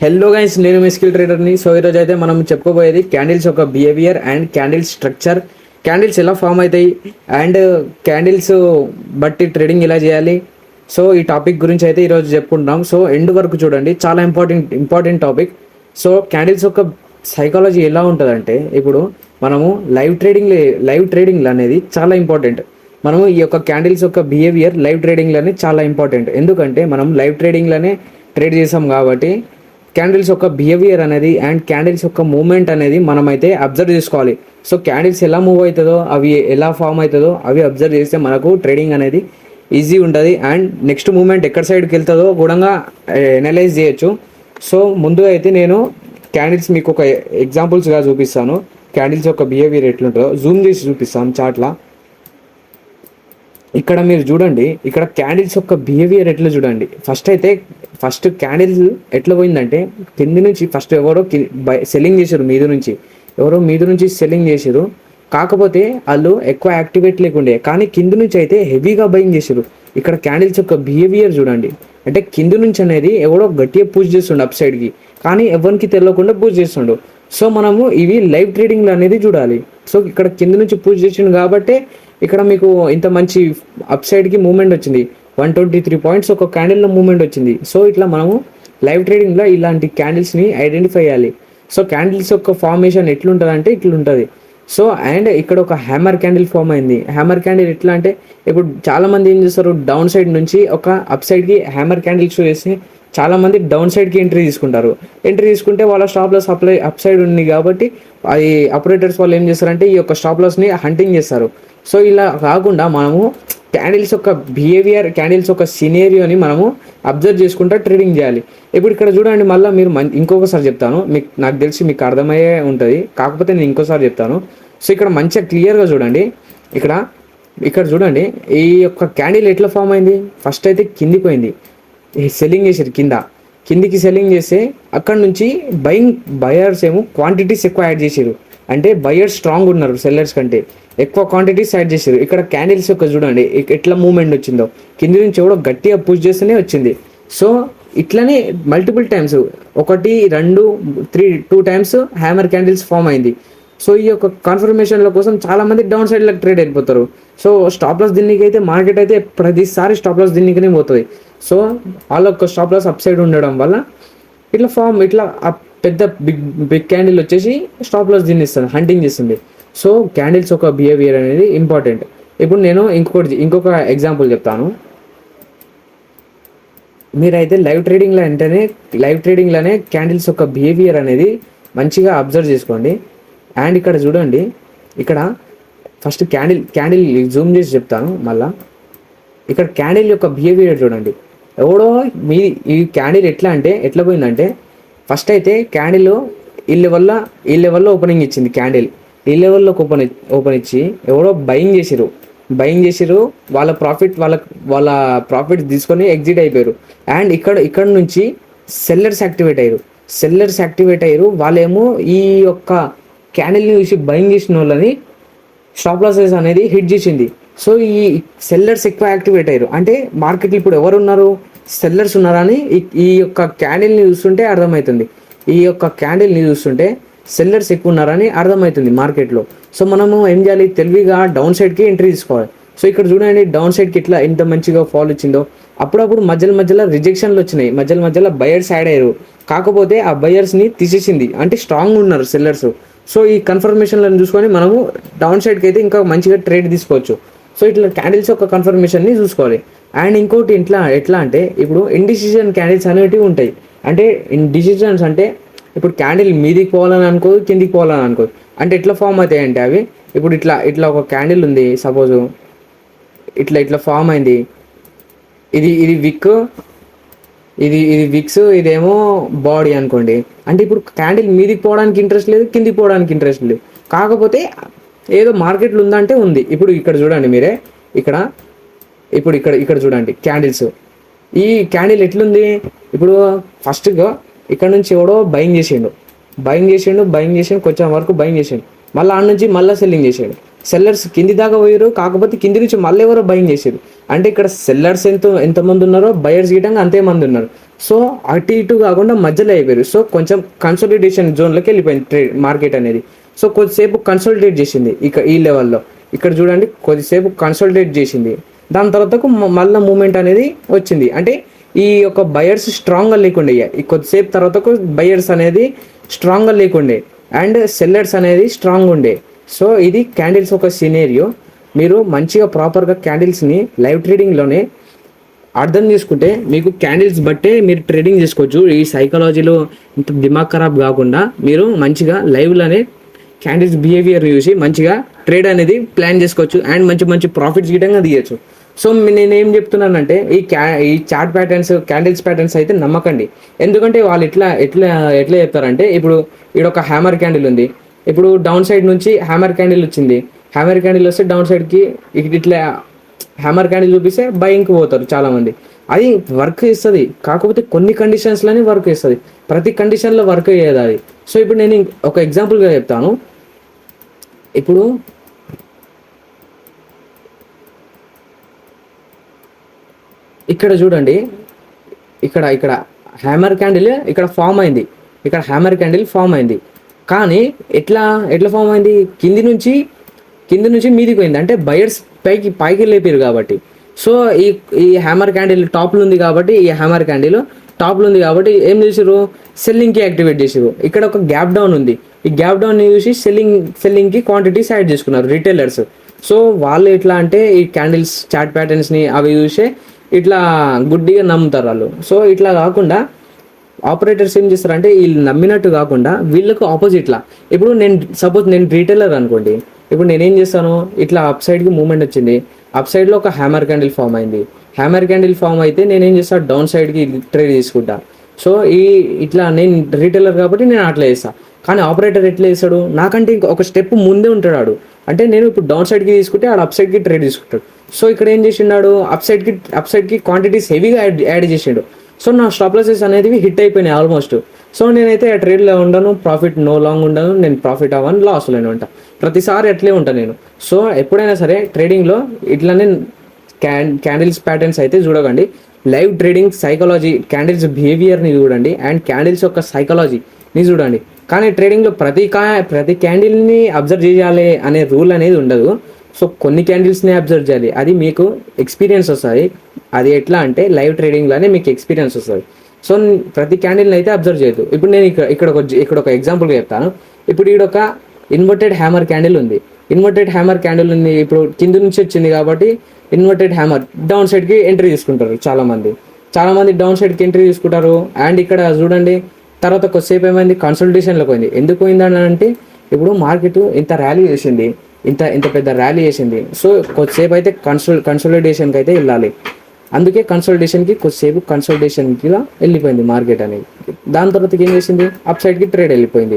Hello guys, నేను మీ skill ట్రేడర్ని. So ఈరోజు అయితే మనం చెప్పుకోబోయేది క్యాండిల్స్ యొక్క behaviour and candles structure, candles ఎలా ఫామ్ అవుతాయి అండ్ క్యాండిల్స్ బట్టి ట్రేడింగ్ ఎలా చేయాలి. సో ఈ టాపిక్ గురించి అయితే ఈరోజు చెప్పుకుంటాం. సో ఎండ్ వరకు చూడండి, చాలా ఇంపార్టెంట్ టాపిక్. సో క్యాండిల్స్ యొక్క సైకాలజీ ఎలా ఉంటుందంటే, ఇప్పుడు మనము లైవ్ ట్రేడింగ్ అనేది చాలా ఇంపార్టెంట్. మనము ఈ యొక్క క్యాండిల్స్ యొక్క బిహేవియర్ లైవ్ ట్రేడింగ్లోనే చాలా ఇంపార్టెంట్. ఎందుకంటే మనం లైవ్ ట్రేడింగ్లోనే ట్రేడ్ చేసాం కాబట్టి క్యాండిల్స్ యొక్క బిహేవియర్ అనేది అండ్ క్యాండిల్స్ యొక్క మూవ్మెంట్ అనేది మనమైతే అబ్జర్వ్ చేసుకోవాలి. సో క్యాండిల్స్ ఎలా మూవ్ అవుతుందో, అవి ఎలా ఫామ్ అవుతుందో అవి అబ్జర్వ్ చేస్తే మనకు ట్రేడింగ్ అనేది ఈజీ ఉంటుంది. అండ్ నెక్స్ట్ మూవ్మెంట్ ఎక్కడ సైడ్కి వెళ్తుందో కూడా అనలైజ్ చేయొచ్చు. సో ముందు అయితే నేను క్యాండిల్స్ మీకు ఒక ఎగ్జాంపుల్స్గా చూపిస్తాను. క్యాండిల్స్ యొక్క బిహేవియర్ ఎట్లుంటుందో జూమ్ చేసి చూపిస్తాను చార్ట్లా. ఇక్కడ మీరు చూడండి, ఇక్కడ క్యాండిల్స్ యొక్క బిహేవియర్ ఎట్లా చూడండి. ఫస్ట్ క్యాండిల్స్ ఎట్లా పోయిందంటే, కింది నుంచి ఫస్ట్ ఎవరో సెల్లింగ్ చేశారు, ఎవరో మీద నుంచి సెల్లింగ్ చేశారు. కాకపోతే వాళ్ళు ఎక్కువ యాక్టివేట్ లేకుండే, కానీ కింది నుంచి అయితే హెవీగా బయింగ్ చేశారు. ఇక్కడ క్యాండిల్స్ యొక్క బిహేవియర్ చూడండి, అంటే కింది నుంచి అనేది ఎవడో గట్టిగా పూజ చేస్తుండు అప్ సైడ్కి, కానీ ఎవరికి తెలియకుండా పూజ చేస్తుండు. సో మనము ఇవి లైవ్ ట్రేడింగ్లో అనేది చూడాలి. సో ఇక్కడ కింది నుంచి పూజ చేసిండు కాబట్టి ఇక్కడ మీకు ఇంత మంచి అప్ సైడ్కి మూవ్మెంట్ వచ్చింది. 123 పాయింట్స్ ఒక క్యాండిల్లో మూవ్మెంట్ వచ్చింది. సో ఇట్లా మనము లైవ్ ట్రేడింగ్లో ఇలాంటి క్యాండిల్స్ని ఐడెంటిఫై చేయాలి. సో క్యాండిల్స్ యొక్క ఫార్మేషన్ ఎట్లుంటుంది అంటే ఇట్లుంటుంది. సో అండ్ ఇక్కడ ఒక హ్యామర్ క్యాండిల్ ఫామ్ అయింది. హ్యామర్ క్యాండిల్ ఎట్లా అంటే, ఇప్పుడు చాలామంది ఏం చేస్తారు, డౌన్ సైడ్ నుంచి ఒక అప్ సైడ్కి హ్యామర్ క్యాండిల్స్ వేసి చాలామంది డౌన్ సైడ్కి ఎంట్రీ తీసుకుంటే వాళ్ళ స్టాప్ లాస్ అప్ సైడ్ ఉంది కాబట్టి అది ఆపరేటర్స్ వాళ్ళు ఏం చేస్తారంటే ఈ యొక్క స్టాప్ లాస్ని హంటింగ్ చేస్తారు. సో ఇలా కాకుండా మనము క్యాండిల్స్ యొక్క బిహేవియర్, క్యాండిల్స్ యొక్క సినేరియోని మనము అబ్జర్వ్ చేసుకుంటా ట్రేడింగ్ చేయాలి. ఇప్పుడు ఇక్కడ చూడండి, మళ్ళీ మీరు ఇంకొకసారి చెప్తాను, నాకు తెలిసి మీకు అర్థమయ్యే ఉంటుంది, కాకపోతే నేను ఇంకోసారి చెప్తాను. సో ఇక్కడ మంచిగా క్లియర్గా చూడండి. ఇక్కడ చూడండి, ఈ యొక్క క్యాండిల్ ఎట్లా ఫామ్ అయింది. ఫస్ట్ అయితే కిందికి పోయింది, సెల్లింగ్ చేశారు, కిందికి సెల్లింగ్ చేస్తే అక్కడ నుంచి బయర్స్ ఏమో క్వాంటిటీస్ ఎక్కువ యాడ్ చేశారు. అంటే బయర్స్ స్ట్రాంగ్ ఉన్నారు, సెల్లర్స్ కంటే ఎక్కువ క్వాంటిటీస్ యాడ్ చేశారు. ఇక్కడ క్యాండిల్స్ యొక్క చూడండి ఎట్లా మూవ్మెంట్ వచ్చిందో, కింది నుంచి ఎవడో గట్టిగా పుష్ చేస్తేనే వచ్చింది. సో ఇట్లనే multiple times 1 2 3 2 times hammer candles form అయింది. సో ఈ యొక్క కన్ఫర్మేషన్ల కోసం చాలామంది డౌన్ సైడ్లకు ట్రేడ్ వెళ్ళిపోతారు. సో స్టాప్ లాస్ దీనికి అయితే మార్కెట్ అయితే ప్రతిసారి స్టాప్ లాస్ దీనికనే పోతుంది. సో వాళ్ళ యొక్క స్టాప్ లాస్ అప్ సైడ్ ఉండడం వల్ల ఇట్లా పెద్ద బిగ్ క్యాండిల్ వచ్చేసి స్టాప్ లాస్ దీన్ని ఇస్తుంది, హంటింగ్ చేస్తుంది. సో క్యాండిల్స్ యొక్క బిహేవియర్ అనేది ఇంపార్టెంట్. ఇప్పుడు నేను ఇంకొక ఎగ్జాంపుల్ చెప్తాను. మీరైతే లైవ్ ట్రేడింగ్లోనే క్యాండిల్స్ యొక్క బిహేవియర్ అనేది మంచిగా అబ్జర్వ్ చేసుకోండి. అండ్ ఇక్కడ చూడండి, ఇక్కడ ఫస్ట్ క్యాండిల్ జూమ్ చేసి చెప్తాను మళ్ళా. ఇక్కడ క్యాండిల్ యొక్క బిహేవియర్ చూడండి, ఈ క్యాండిల్ ఎట్లా పోయిందంటే, ఫస్ట్ అయితే క్యాండిల్ ఈ లెవెల్లో ఓపెనింగ్ ఇచ్చింది. క్యాండిల్ ఈ లెవెల్లోకి ఓపెన్ ఇచ్చి ఎవరో బయింగ్ చేసిరు, వాళ్ళ ప్రాఫిట్ తీసుకొని ఎగ్జిట్ అయిపోయారు. అండ్ ఇక్కడ నుంచి సెల్లర్స్ యాక్టివేట్ అయ్యారు. వాళ్ళేమో ఈ యొక్క క్యాండిల్ని చూసి బయింగ్ చేసిన వాళ్ళని స్టాప్ లాసెస్ అనేది హిట్ చేసింది. సో ఈ సెల్లర్స్ ఎక్కువ యాక్టివేట్ అయ్యారు. అంటే మార్కెట్లో ఇప్పుడు ఎవరు ఉన్నారు, సెల్లర్స్ ఉన్నారని ఈ యొక్క క్యాండిల్ని చూస్తుంటే అర్థమవుతుంది. ఈ యొక్క క్యాండిల్ని చూస్తుంటే సెల్లర్స్ ఎక్కువ ఉన్నారని అర్థమవుతుంది మార్కెట్లో. సో మనము ఏం చేయాలి, తెలివిగా డౌన్ సైడ్కి ఎంట్రీ తీసుకోవాలి. సో ఇక్కడ చూడండి, డౌన్ సైడ్కి ఇట్లా ఎంత మంచిగా ఫాల్ వచ్చిందో. అప్పుడప్పుడు మధ్యలో రిజెక్షన్లు వచ్చినాయి, మధ్యలో బయర్స్ యాడ్ అయ్యారు. కాకపోతే ఆ బయర్స్ని తీసేసింది, అంటే స్ట్రాంగ్ ఉన్నారు సెల్లర్స్. సో ఈ కన్ఫర్మేషన్లను చూసుకొని మనము డౌన్ సైడ్కి అయితే ఇంకా మంచిగా ట్రేడ్ తీసుకోవచ్చు. సో ఇట్లా క్యాండిల్స్ యొక్క కన్ఫర్మేషన్ని చూసుకోవాలి. అండ్ ఇంకోటి ఎట్లా అంటే, ఇప్పుడు ఇండిసిజన్ క్యాండిల్స్ అనేటివి ఉంటాయి. అంటే ఇండిసిజన్స్ అంటే ఇప్పుడు క్యాండిల్ మీదికి పోవాలని అనుకోదు, కిందికి పోవాలని అనుకోదు. అంటే ఎట్లా ఫామ్ అవుతాయి అంటే, అవి ఇప్పుడు ఇట్లా ఒక క్యాండిల్ ఉంది, సపోజు ఇట్లా ఫామ్ అయింది. ఇది విక్స్, ఇదేమో బాడీ అనుకోండి. అంటే ఇప్పుడు క్యాండిల్ మీదికి పోవడానికి ఇంట్రెస్ట్ లేదు, కిందికి పోవడానికి ఇంట్రెస్ట్ లేదు. కాకపోతే ఏదో మార్కెట్లో ఉందంటే ఉంది. ఇప్పుడు ఇక్కడ చూడండి మీరే, ఇక్కడ చూడండి క్యాండిల్స్. ఈ క్యాండిల్ ఎట్లుంది, ఇప్పుడు ఫస్ట్గా ఇక్కడ నుంచి ఎవడో బయింగ్ చేసిండు, కొంచెం వరకు బయింగ్ చేసిండు. మళ్ళీ ఆడ నుంచి మళ్ళీ సెల్లింగ్ చేసాడు. సెల్లర్స్ కింది దాకా పోయారు, కాకపోతే కింది నుంచి మళ్ళీ ఎవరో బయింగ్ చేసారు. అంటే ఇక్కడ సెల్లర్స్ ఎంతమంది ఉన్నారో బయర్స్ గిటంగా అంతే మంది ఉన్నారు. సో అటు ఇటు కాకుండా మధ్యలో అయిపోయారు. సో కొంచెం కన్సోలిడేషన్ జోన్లోకి వెళ్ళిపోయింది మార్కెట్ అనేది. సో కొద్దిసేపు కన్సోలిడేట్ చేసింది ఈ లెవెల్లో. ఇక్కడ చూడండి కొద్దిసేపు కన్సోలిడేట్ చేసింది, దాని తర్వాతకు మళ్ళీ మూమెంట్ అనేది వచ్చింది. అంటే ఈ యొక్క బయర్స్ స్ట్రాంగ్గా లేకుండే, ఈ కొద్దిసేపు తర్వాతకు బయర్స్ అనేది స్ట్రాంగ్గా లేకుండే అండ్ సెల్లర్స్ అనేది స్ట్రాంగ్ ఉండే. సో ఇది క్యాండిల్స్ ఒక సినేరియో. మీరు మంచిగా ప్రాపర్గా క్యాండిల్స్ని లైవ్ ట్రేడింగ్లోనే అర్థం చేసుకుంటే మీకు క్యాండిల్స్ బట్టే మీరు ట్రేడింగ్ చేసుకోవచ్చు. ఈ సైకాలజీలో ఇంత దిమాగ్ ఖరాబ్ కాకుండా మీరు మంచిగా లైవ్లోనే క్యాండిల్స్ బిహేవియర్ చూసి మంచిగా ట్రేడ్ అనేది ప్లాన్ చేసుకోవచ్చు అండ్ మంచి మంచి ప్రాఫిట్స్ గిటంగా తీయచ్చు. సో నేనేం చెప్తున్నానంటే ఈ చార్ట్ ప్యాటర్న్స్, క్యాండిల్స్ ప్యాటర్న్స్ అయితే నమ్మకండి. ఎందుకంటే వాళ్ళు ఎట్లా చెప్తారంటే, ఇప్పుడు ఇక్కడ ఒక హ్యామర్ క్యాండిల్ ఉంది, ఇప్పుడు డౌన్ సైడ్ నుంచి హ్యామర్ క్యాండిల్ వచ్చింది, హ్యామర్ క్యాండిల్ వస్తే డౌన్ సైడ్కి ఇట్లా హ్యామర్ క్యాండిల్ చూపిస్తే బయింగ్కి పోతారు చాలామంది. అది వర్క్ చేస్తుంది, కాకపోతే కొన్ని కండిషన్స్లోనే వర్క్ చేస్తుంది, ప్రతి కండిషన్లో వర్క్ అయ్యేది అది. సో ఇప్పుడు నేను ఒక ఎగ్జాంపుల్గా చెప్తాను. ఇప్పుడు ఇక్కడ చూడండి, ఇక్కడ హ్యామర్ క్యాండిల్ ఇక్కడ ఫామ్ అయింది, ఇక్కడ హ్యామర్ క్యాండిల్ ఫామ్ అయింది. కానీ ఎట్లా ఫామ్ అయింది, కింది నుంచి మీదికి పోయింది. అంటే బయర్స్ పైకి లేపారు కాబట్టి. సో ఈ హ్యామర్ క్యాండిల్ టాప్లో ఉంది కాబట్టి, ఈ హ్యామర్ క్యాండిల్ టాప్లో ఉంది కాబట్టి ఏం చేసారు, సెల్లింగ్కి యాక్టివేట్ చేసారు. ఇక్కడ ఒక గ్యాప్ డౌన్ ఉంది, ఈ గ్యాప్ డౌన్ని చూసి సెల్లింగ్కి క్వాంటిటీస్ యాడ్ చేసుకున్నారు రిటైలర్స్. సో వాళ్ళు ఎట్లా అంటే ఈ క్యాండిల్స్ చార్ట్ ప్యాటర్న్స్ని అవి చూసే ఇట్లా గుడ్డిగా నమ్ముతారు వాళ్ళు. సో ఇట్లా కాకుండా ఆపరేటర్స్ ఏం చేస్తారంటే వీళ్ళు నమ్మినట్టు కాకుండా వీళ్ళకు ఆపోజిట్లా, ఇప్పుడు నేను రీటైలర్ అనుకోండి, ఇప్పుడు నేనేం చేస్తాను, ఇట్లా అప్ సైడ్కి మూవ్మెంట్ వచ్చింది, అప్ సైడ్లో ఒక హ్యామర్ క్యాండిల్ ఫామ్ అయింది, హ్యామర్ క్యాండిల్ ఫామ్ అయితే నేనేం చేస్తాను, డౌన్ సైడ్కి ట్రేడ్ తీసుకుంటా. సో ఇట్లా నేను రీటైలర్ కాబట్టి నేను అట్లా చేస్తాను. కానీ ఆపరేటర్ ఎట్లా చేస్తాడు, నాకంటే ఇంకా ఒక స్టెప్ ముందే ఉంటాడు. అంటే నేను ఇప్పుడు డౌన్ సైడ్కి తీసుకుంటే ఆడు అప్ సైడ్కి ట్రేడ్ తీసుకుంటాడు. సో ఇక్కడ ఏం చేసిండాడు, అప్ సైడ్కి క్వాంటిటీస్ హెవీగా యాడ్ చేసిండు. సో నా స్టాప్ లాసెస్ అనేవి హిట్ అయిపోయినాయి ఆల్మోస్ట్. సో నేనైతే ఆ ట్రేడ్లో ఉండను, ప్రాఫిట్ నో లాంగ్ ఉండను, నేను ప్రాఫిట్ అవ్వను, లాస్లోనే ఉంటా, ప్రతిసారి అట్లే ఉంటాను నేను. సో ఎప్పుడైనా సరే ట్రేడింగ్లో ఇట్లానే క్యాండిల్స్ ప్యాటర్న్స్ అయితే చూడకండి, లైవ్ ట్రేడింగ్ సైకాలజీ, క్యాండిల్స్ బిహేవియర్ని చూడండి అండ్ క్యాండిల్స్ యొక్క సైకాలజీని చూడండి. కానీ ట్రేడింగ్లో ప్రతి క్యాండిల్ని అబ్జర్వ్ చేయాలి అనే రూల్ అనేది ఉండదు. సో కొన్ని క్యాండిల్స్ని అబ్జర్వ్ చేయాలి, అది మీకు ఎక్స్పీరియన్స్ వస్తుంది. అది ఎట్లా అంటే లైవ్ ట్రేడింగ్లోనే మీకు ఎక్స్పీరియన్స్ వస్తుంది. సో ప్రతి క్యాండిల్ని అయితే అబ్జర్వ్ చేయదు. ఇప్పుడు నేను ఇక్కడ ఒక ఎగ్జాంపుల్గా చెప్తాను. ఇప్పుడు ఇక్కడ ఒక ఇన్వర్టెడ్ హ్యామర్ క్యాండిల్ ఉంది, ఇప్పుడు కింద నుంచి వచ్చింది కాబట్టి ఇన్వర్టెడ్ హ్యామర్ డౌన్ సైడ్కి ఎంట్రీ తీసుకుంటారు చాలామంది డౌన్ సైడ్కి ఎంట్రీ తీసుకుంటారు. అండ్ ఇక్కడ చూడండి తర్వాత కొద్దిసేపు ఏమైంది, కన్సల్టేషన్లోకి పోయింది. ఎందుకు పోయిందని అంటే ఇప్పుడు మార్కెట్ ఇంత ర్యాలీ చేసింది, ఇంత పెద్ద ర్యాలీ చేసింది. సో కొద్దిసేపు అయితే కన్సల్టేషన్కి అయితే వెళ్ళాలి. అందుకే కొద్దిసేపు కన్సల్టేషన్కి వెళ్ళిపోయింది మార్కెట్ అనేది. దాని తర్వాత ఏం చేసింది, అప్ సైడ్కి ట్రేడ్ వెళ్ళిపోయింది.